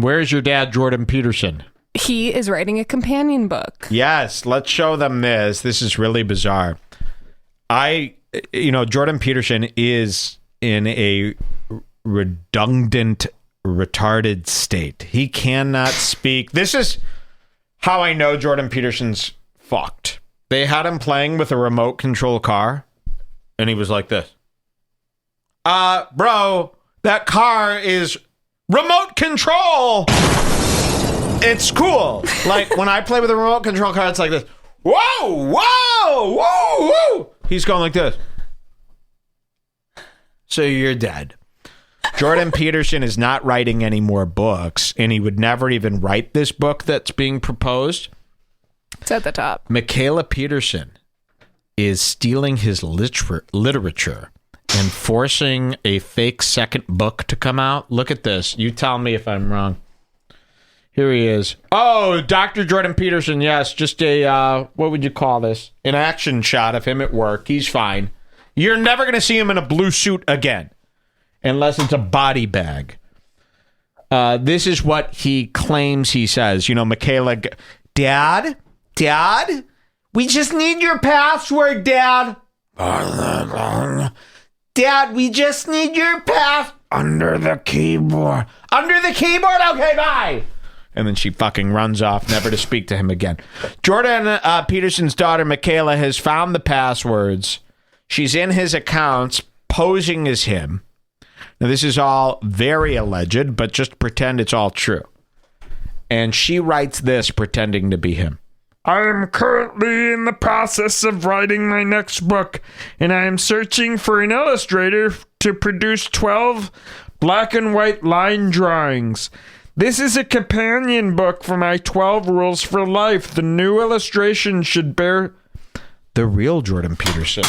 Where's your dad, Jordan Peterson? He is writing a companion book. Yes, let's show them this. This is really bizarre. Jordan Peterson is in a redundant, retarded state. He cannot speak. This is how I know Jordan Peterson's fucked. They had him playing with a remote control car, and he was like this. Bro, that car is remote control. It's cool. Like, when I play with a remote control car, it's like this. Whoa, whoa, whoa, whoa. He's going like this. So you're dead. Jordan Peterson is not writing any more books, and he would never even write this book that's being proposed. It's at the top. Michaela Peterson is stealing his literature and forcing a fake second book to come out. Look at this. You tell me if I'm wrong. Here he is. Oh, Dr. Jordan Peterson, yes. Just a, what would you call this? An action shot of him at work. He's fine. You're never going to see him in a blue suit again, unless it's a body bag. This is what he claims he says. Michaela, Dad, we just need your password, Dad. Dad, we just need your under the keyboard. Under the keyboard? Okay, bye. And then she fucking runs off, never to speak to him again. Jordan Peterson's daughter, Michaela, has found the passwords. She's in his accounts, posing as him. Now, this is all very alleged, but just pretend it's all true. And she writes this, pretending to be him. I am currently in the process of writing my next book, and I am searching for an illustrator to produce 12 black and white line drawings. This is a companion book for my 12 Rules for Life. The new illustration should bear the real Jordan Peterson.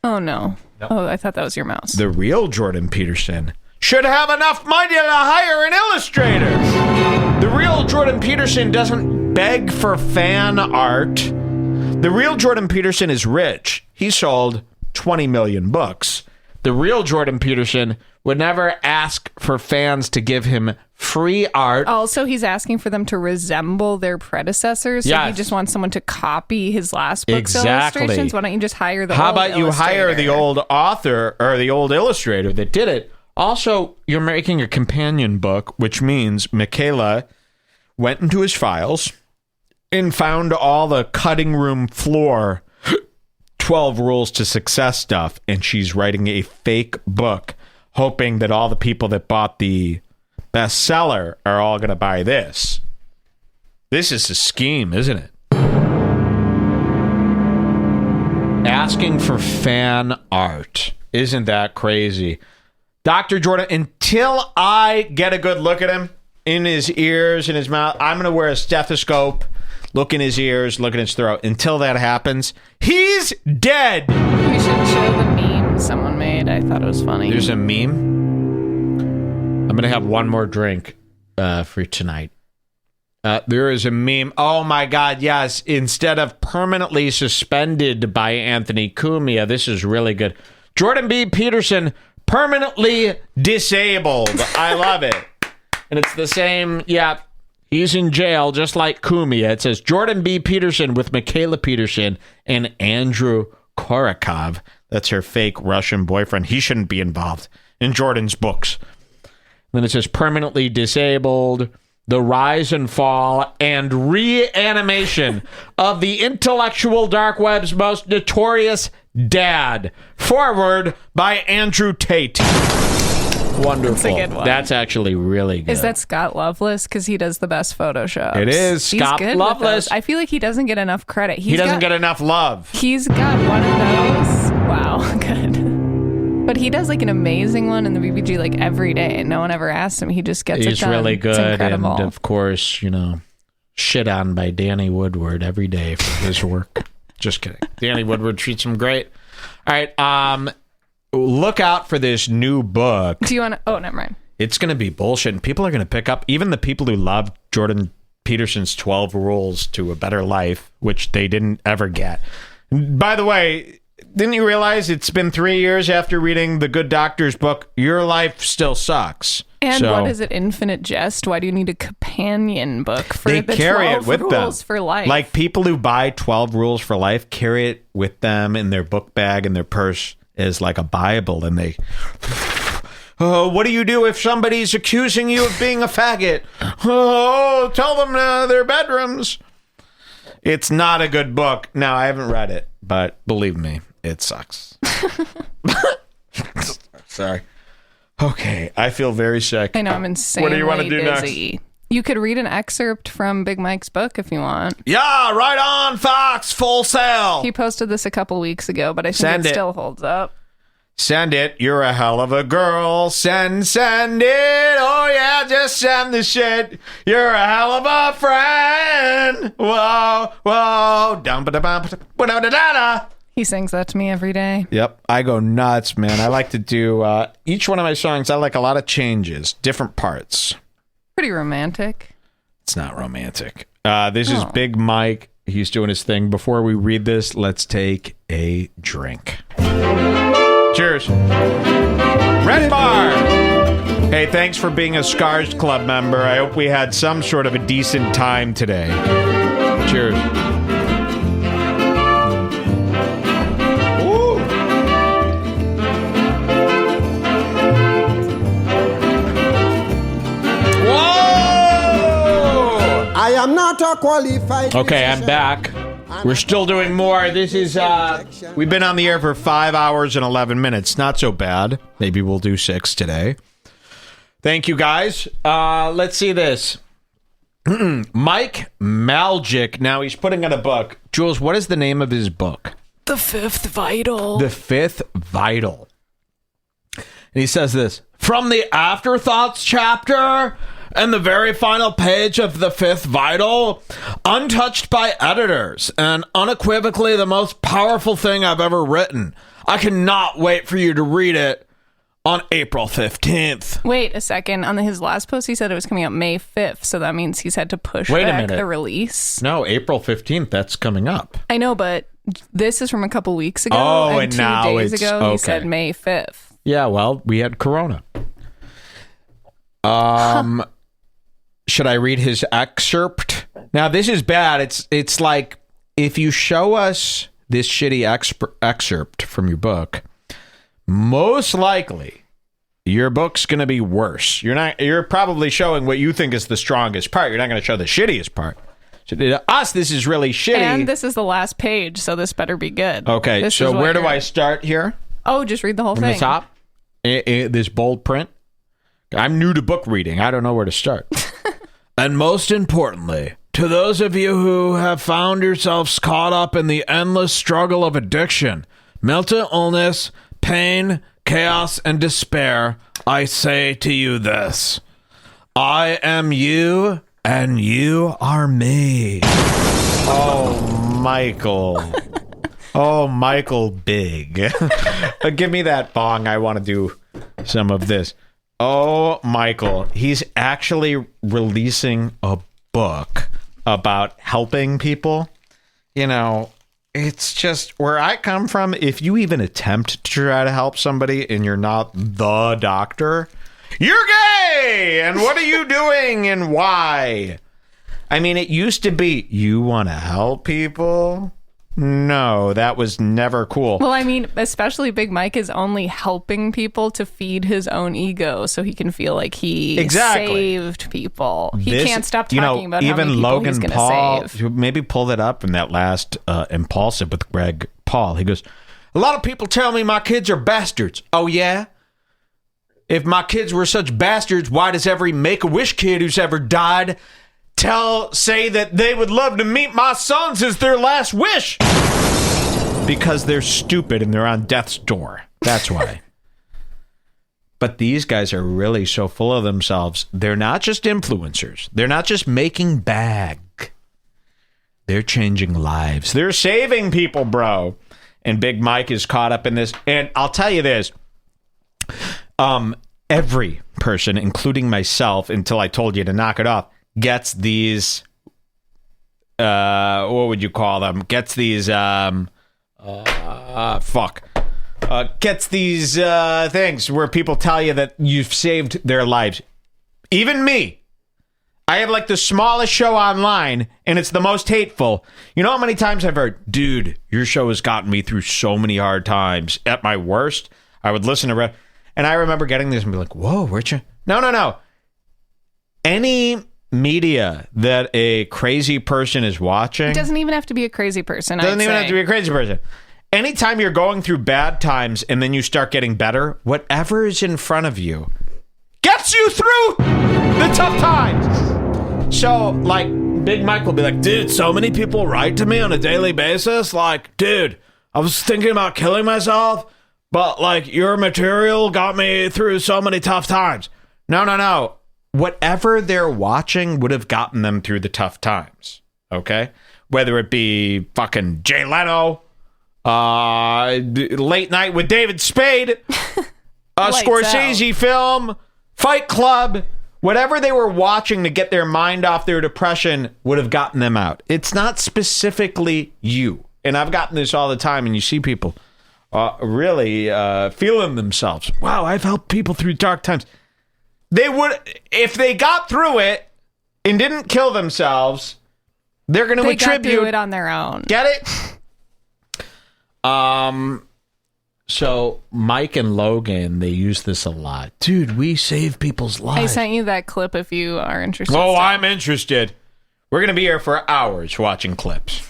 Oh, no. Oh, I thought that was your mouse. The real Jordan Peterson should have enough money to hire an illustrator. The real Jordan Peterson doesn't beg for fan art. The real Jordan Peterson is rich. He sold 20 million books. The real Jordan Peterson would never ask for fans to give him free art. Also, he's asking for them to resemble their predecessors. So yes. He just wants someone to copy his last book's exactly. illustrations. Why don't you just hire the How old about you hire the old author or the old illustrator that did it? Also, you're making a companion book, which means Michaela went into his files and found all the cutting room floor 12 Rules to Success stuff, and she's writing a fake book, hoping that all the people that bought the bestseller are all going to buy this. This is a scheme, isn't it? Asking for fan art. Isn't that crazy? Dr. Jordan, until I get a good look at him, in his ears, in his mouth, I'm going to wear a stethoscope, look in his ears, look in his throat. Until that happens, he's dead. We should show the meme someone made. I thought it was funny. There's a meme. I'm going to have one more drink for tonight. There is a meme. Oh, my God, yes. Instead of permanently suspended by Anthony Cumia, this is really good. Jordan B. Peterson, permanently disabled. I love it. And it's the same, yeah, he's in jail just like Cumia. It says Jordan B. Peterson with Michaela Peterson and Andrew Korakov. That's her fake Russian boyfriend. He shouldn't be involved in Jordan's books. Then it says permanently disabled, the rise and fall and reanimation of the intellectual dark web's most notorious dad. Forward by Andrew Tate. Wonderful. That's a good one. That's actually really good. Is that Scott Loveless? Because he does the best Photoshop. It is Scott Loveless. I feel like he doesn't get enough credit. He doesn't get enough love. He's got one of those. Wow, good. But he does like an amazing one in the BBG like every day, and no one ever asks him. He just gets it done. He's really good. It's incredible. And of course, shit on by Danny Woodward every day for his work. Just kidding. Danny Woodward treats him great. All right. Look out for this new book. Do you want to? Oh, never mind. It's going to be bullshit, and people are going to pick up. Even the people who love Jordan Peterson's 12 Rules to a Better Life, which they didn't ever get. By the way, didn't you realize it's been 3 years after reading the Good Doctor's book? Your life still sucks. And what is it, Infinite Jest? Why do you need a companion book for they the carry 12 it with rules them. for life? Like people who buy 12 Rules for Life carry it with them in their book bag, in their purse, as like a Bible, and they... Oh, what do you do if somebody's accusing you of being a faggot? Oh, tell them their bedrooms. It's not a good book. Now, I haven't read it, but believe me, it sucks. Sorry. Okay, I feel very sick. I know, I'm insanely What do you want to do dizzy. next? You could read an excerpt from Big Mike's book if you want. Yeah, right on, Fox, full sail. He posted this a couple weeks ago, but I think Send it it. still holds up. Send it. You're a hell of a girl. Send it. Oh, yeah, just send the shit. You're a hell of a friend. Whoa, whoa. Dum-ba-da-bum-ba-da-da-da-da. He sings that to me every day. Yep. I go nuts, man. I like to do each one of my songs. I like a lot of changes, different parts. Pretty romantic. It's not romantic. This is Big Mike. He's doing his thing. Before we read this, let's take a drink. Cheers. Red Bar. Hey, thanks for being a Scars Club member. I hope we had some sort of a decent time today. Cheers. Ooh. Whoa! I am not a qualified. Okay, I'm back. We're still doing more. This is, we've been on the air for 5 hours and 11 minutes. Not so bad. Maybe we'll do 6 today. Thank you, guys. Let's see this. Mike Maljic. Now, he's putting out a book. Jules, what is the name of his book? The Fifth Vital. The Fifth Vital. And he says this. From the Afterthoughts chapter and the very final page of The Fifth Vital, untouched by editors and unequivocally the most powerful thing I've ever written. I cannot wait for you to read it on April 15th. Wait a second. On his last post, he said it was coming out May 5th, so that means he's had to push Wait a back minute. the release. No, April 15th, that's coming up. I know, but this is from a couple weeks ago. Oh, and and 2 now days it's- ago, he okay. said May 5th. Yeah, well, we had Corona. Should I read his excerpt? Now, this is bad. It's like if you show us this shitty excerpt from your book, most likely your book's going to be worse. You're probably showing what you think is the strongest part. You're not going to show the shittiest part. So to us, this is really shitty. And this is the last page, so this better be good. Okay, This so is what where do you're- I start here? Oh, just read the whole From thing. the top? This bold print? I'm new to book reading. I don't know where to start. And most importantly, to those of you who have found yourselves caught up in the endless struggle of addiction, mental illness, pain, chaos, and despair, I say to you this. I am you, and you are me. Oh, Michael. Oh, Michael Big. Give me that bong. I want to do some of this. Oh, Michael. He's actually releasing a book about helping people. You know, it's just where I come from. If you even attempt to try to help somebody and you're not the doctor, you're gay. And what are you doing and why? I mean, it used to be, you want to help people? No, that was never cool. Well, I mean, especially Big Mike is only helping people to feed his own ego so he can feel like he saved people. He can't stop talking about how many people Logan he's going Paul, to save. maybe pull that up in that last Impulsive with Greg Paul. He goes, a lot of people tell me my kids are bastards. Oh, yeah? If my kids were such bastards, why does every Make-A-Wish kid who's ever died say that they would love to meet my sons as their last wish? Because they're stupid and they're on death's door. That's why. But these guys are really so full of themselves. They're not just influencers. They're not just making bag. They're changing lives. They're saving people, bro. And Big Mike is caught up in this. And I'll tell you this. Every person, including myself, until I told you to knock it off, gets these, what would you call them? Gets these, gets these things where people tell you that you've saved their lives. Even me. I have like the smallest show online, and it's the most hateful. You know how many times I've heard, dude, your show has gotten me through so many hard times. At my worst, I would listen to and I remember getting this and be like, whoa, where'd you? No. Any media that a crazy person is watching. It doesn't even have to be a crazy person. Doesn't even have to be a crazy person. Anytime you're going through bad times and then you start getting better, whatever is in front of you gets you through the tough times. So, like, Big Mike will be like, dude, so many people write to me on a daily basis. Like, dude, I was thinking about killing myself, but, like, your material got me through so many tough times. No. Whatever they're watching would have gotten them through the tough times, okay? Whether it be fucking Jay Leno, Late Night with David Spade, a Scorsese film, Fight Club, whatever they were watching to get their mind off their depression would have gotten them out. It's not specifically you. And I've gotten this all the time, and you see people really feeling themselves. Wow, I've helped people through dark times. They would, if they got through it and didn't kill themselves, they're going to attribute. They got through it on their own. Get it? So Mike and Logan, they use this a lot. Dude, we save people's lives. I sent you that clip if you are interested. Oh, I'm interested. We're going to be here for hours watching clips.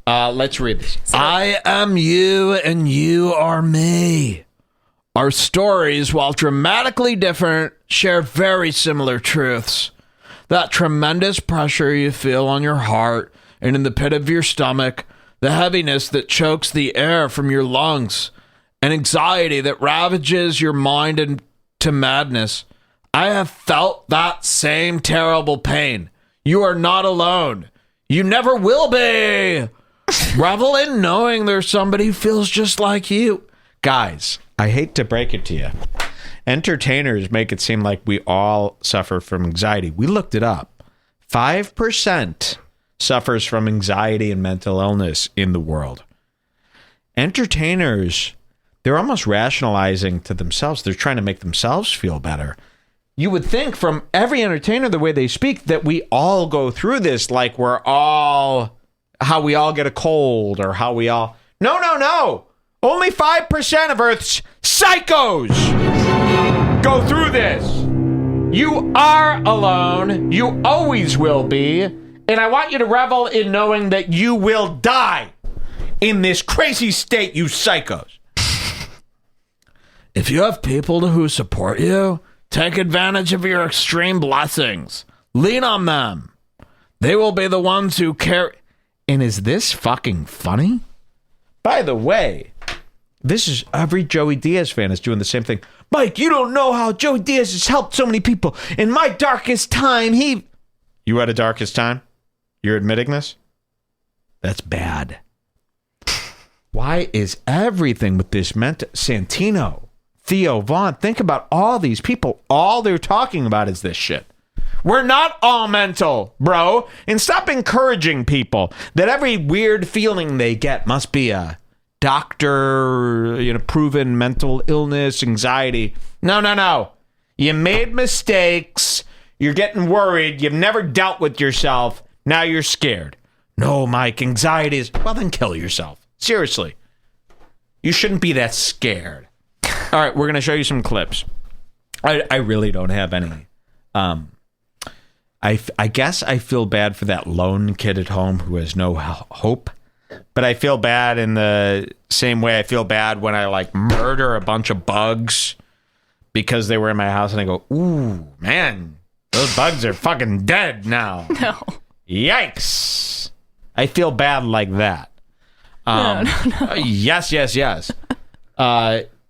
Let's read this. I am you and you are me. Our stories, while dramatically different, share very similar truths. That tremendous pressure you feel on your heart and in the pit of your stomach, the heaviness that chokes the air from your lungs, and anxiety that ravages your mind into madness. I have felt that same terrible pain. You are not alone. You never will be. Revel in knowing there's somebody who feels just like you. Guys, I hate to break it to you. Entertainers make it seem like we all suffer from anxiety. We looked it up. 5% suffers from anxiety and mental illness in the world. Entertainers, they're almost rationalizing to themselves. They're trying to make themselves feel better. You would think from every entertainer, the way they speak, that we all go through this like we're all, how we all get a cold or how we all... No. Only 5% of Earth's psychos go through this. You are alone. You always will be. And I want you to revel in knowing that you will die in this crazy state, you psychos. If you have people who support you, take advantage of your extreme blessings. Lean on them. They will be the ones who care. And is this fucking funny? By the way, this is every Joey Diaz fan is doing the same thing. Mike, you don't know how Joey Diaz has helped so many people. In my darkest time, You had a darkest time? You're admitting this? That's bad. Why is everything with this Santino, Theo Vaughn, think about all these people. All they're talking about is this shit. We're not all mental, bro. And stop encouraging people that every weird feeling they get must be a doctor, proven mental illness, anxiety. No. You made mistakes. You're getting worried. You've never dealt with yourself. Now you're scared. No, Mike, anxiety is... Well, then kill yourself. Seriously. You shouldn't be that scared. All right, we're going to show you some clips. I really don't have any. I guess I feel bad for that lone kid at home who has no hope. But I feel bad in the same way I feel bad when I, murder a bunch of bugs because they were in my house and I go, ooh, man, those bugs are fucking dead now. No. Yikes. I feel bad like that. No. Yes.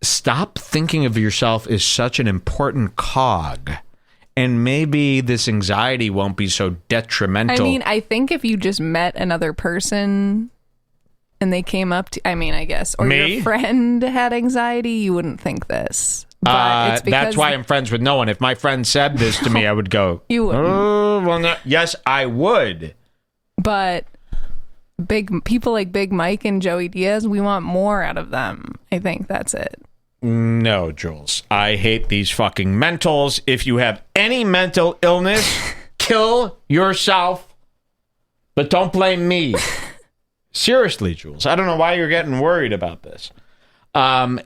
Stop thinking of yourself as such an important cog. And maybe this anxiety won't be so detrimental. I mean, I think if you just met another person and they came up to, I guess, or your friend had anxiety, you wouldn't think this. But it's because that's why I'm friends with no one. If my friend said this to me, I would go, you wouldn't. Oh, well, no. Yes, I would. But people like Big Mike and Joey Diaz, we want more out of them. I think that's it. No, Jules. I hate these fucking mentals. If you have any mental illness, kill yourself. But don't blame me. Seriously, Jules. I don't know why you're getting worried about this.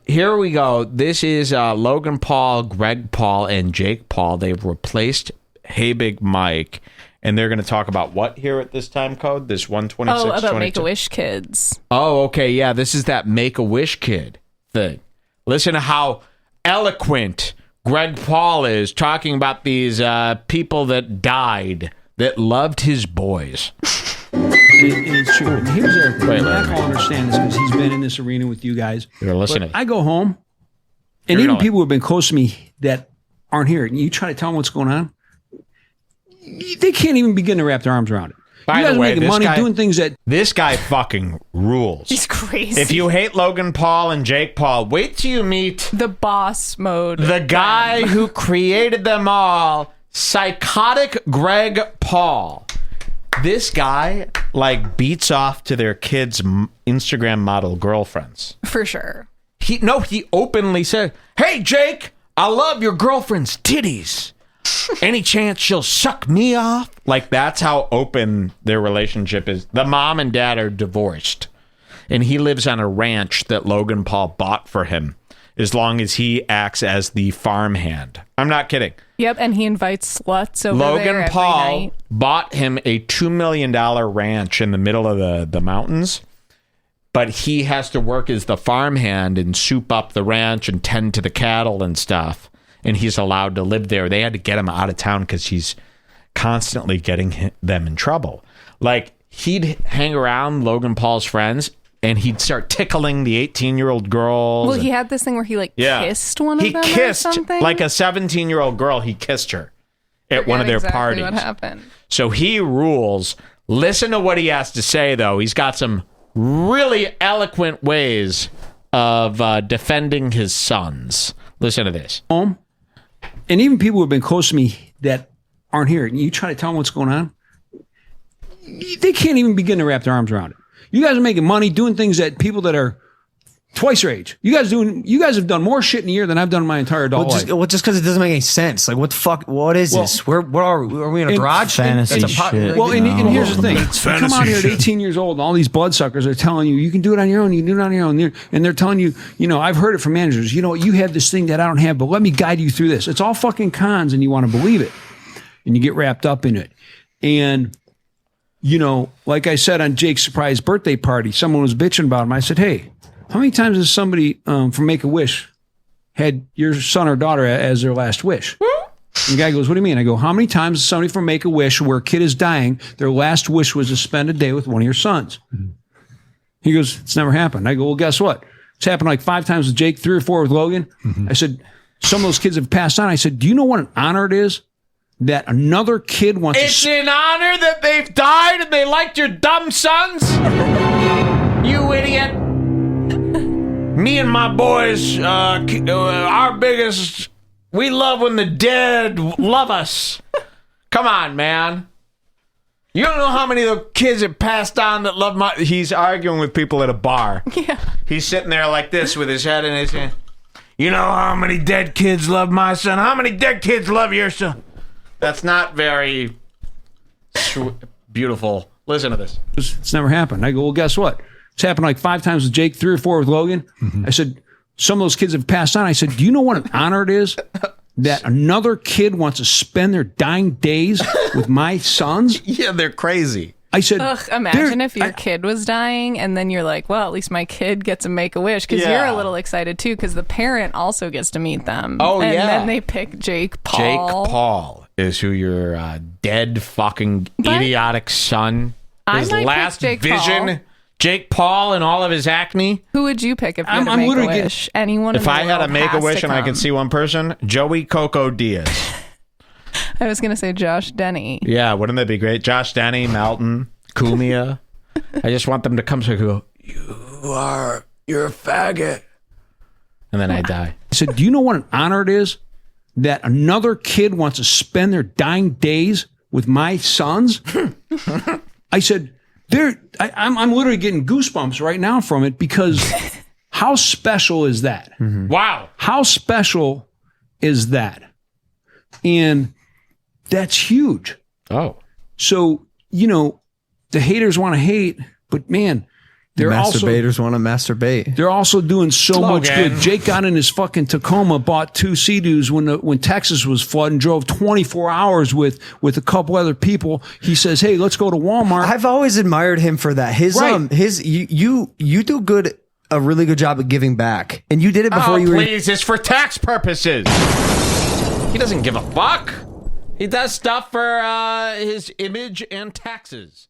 Here we go. This is Logan Paul, Greg Paul, and Jake Paul. They've replaced Hey Big Mike. And they're going to talk about what here at this time code? This 126. Oh, about Make-A-Wish kids. Oh, okay. Yeah, this is that Make-A-Wish kid thing. Listen to how eloquent Greg Paul is talking about these people that died that loved his boys. It's true. Here's Eric. Mac will understand this because he's been in this arena with you guys. You're listening. I go home, and even people who have been close to me that aren't here, and you try to tell them what's going on, they can't even begin to wrap their arms around it. By you guys the way, are making money doing things that... This guy fucking rules. He's crazy. If you hate Logan Paul and Jake Paul, wait till you meet... the boss mode. The guy who created them all, psychotic Greg Paul. This guy, beats off to their kids' Instagram model girlfriends. For sure. He openly said, "Hey, Jake, I love your girlfriend's titties. Any chance she'll suck me off?" That's how open their relationship is. The mom and dad are divorced, and he lives on a ranch that Logan Paul bought for him as long as he acts as the farmhand. I'm not kidding. Yep, and he invites sluts over there Logan every Paul night. bought him a $2 million ranch in the middle of the mountains, but he has to work as the farmhand and soup up the ranch and tend to the cattle and stuff. And he's allowed to live there. They had to get him out of town because he's constantly getting them in trouble. He'd hang around Logan Paul's friends, and he'd start tickling the 18-year-old girls. Well, he had this thing where he kissed one of them He kissed, or something? like a 17-year-old girl, he kissed her at one of their parties. What happened. So he rules. Listen to what he has to say, though. He's got some really eloquent ways of defending his sons. Listen to this. And even people who have been close to me that aren't here, and you try to tell them what's going on, they can't even begin to wrap their arms around it. You guys are making money doing things that people that are twice your age. You guys have done more shit in a year than I've done in my entire adult life. Just because it doesn't make any sense. What the fuck? What is this? Where are we? Are we in a garage? Fantasy shit. Well, and here's the thing. You come out here at 18 years old, and all these bloodsuckers are telling you can do it on your own. You can do it on your own. And they're telling you, I've heard it from managers. You have this thing that I don't have, but let me guide you through this. It's all fucking cons, and you want to believe it, and you get wrapped up in it. And like I said on Jake's surprise birthday party, someone was bitching about him. I said, "Hey, how many times has somebody from Make-A-Wish had your son or daughter as their last wish?" And the guy goes, "What do you mean?" I go, "How many times has somebody from Make-A-Wish, where a kid is dying, their last wish was to spend a day with one of your sons?" He goes, "It's never happened." I go, "Well, guess what? It's happened 5 times with Jake, 3 or 4 with Logan." I said, "Some of those kids have passed on." I said, "Do you know what an honor it is that another kid wants to..." It's an honor that they've died and they liked your dumb sons? You idiot. Me and my boys, our biggest, we love when the dead love us. Come on, man. You don't know how many of the kids have passed on that love my... He's arguing with people at a bar. Yeah. He's sitting there like this with his head in his hand. You know how many dead kids love my son? How many dead kids love your son? That's not very beautiful. Listen to this. It's never happened. I go, "Well, guess what? It's happened 5 times with Jake, 3 or 4 with Logan." I said, "Some of those kids have passed on." I said, "Do you know what an honor it is that another kid wants to spend their dying days with my sons?" Yeah, they're crazy. I said, imagine if your kid was dying and then you're like, well, at least my kid gets a Make-A-Wish, because you're a little excited too, because the parent also gets to meet them. Oh, and yeah. then they pick Jake Paul. Jake Paul is who your dead fucking idiotic son. His I might last pick Jake vision. Paul. Jake Paul and all of his acne. Who would you pick if you had a I'm literally Make-A-Wish? Anyone? If I had a Make-A-Wish and I could see one person, Joey Coco Diaz. I was gonna say Josh Denny. Yeah, wouldn't that be great? Josh Denny, Melton, Kumia. I just want them to come to go, you're a faggot. And then I die. I said, "Do you know what an honor it is that another kid wants to spend their dying days with my sons?" I said, I'm literally getting goosebumps right now from it because how special is that? Mm-hmm. Wow. How special is that? And that's huge. Oh. So, the haters want to hate, but man, they're masturbators want to masturbate. They're also doing so much good. Jake got in his fucking Tacoma, bought 2 Sea-Doos when Texas was flooding, drove 24 hours with a couple other people. He says, "Hey, let's go to Walmart." I've always admired him for that. You do a really good job of giving back, and you did it before you were. Please, it's for tax purposes. He doesn't give a fuck. He does stuff for his image and taxes.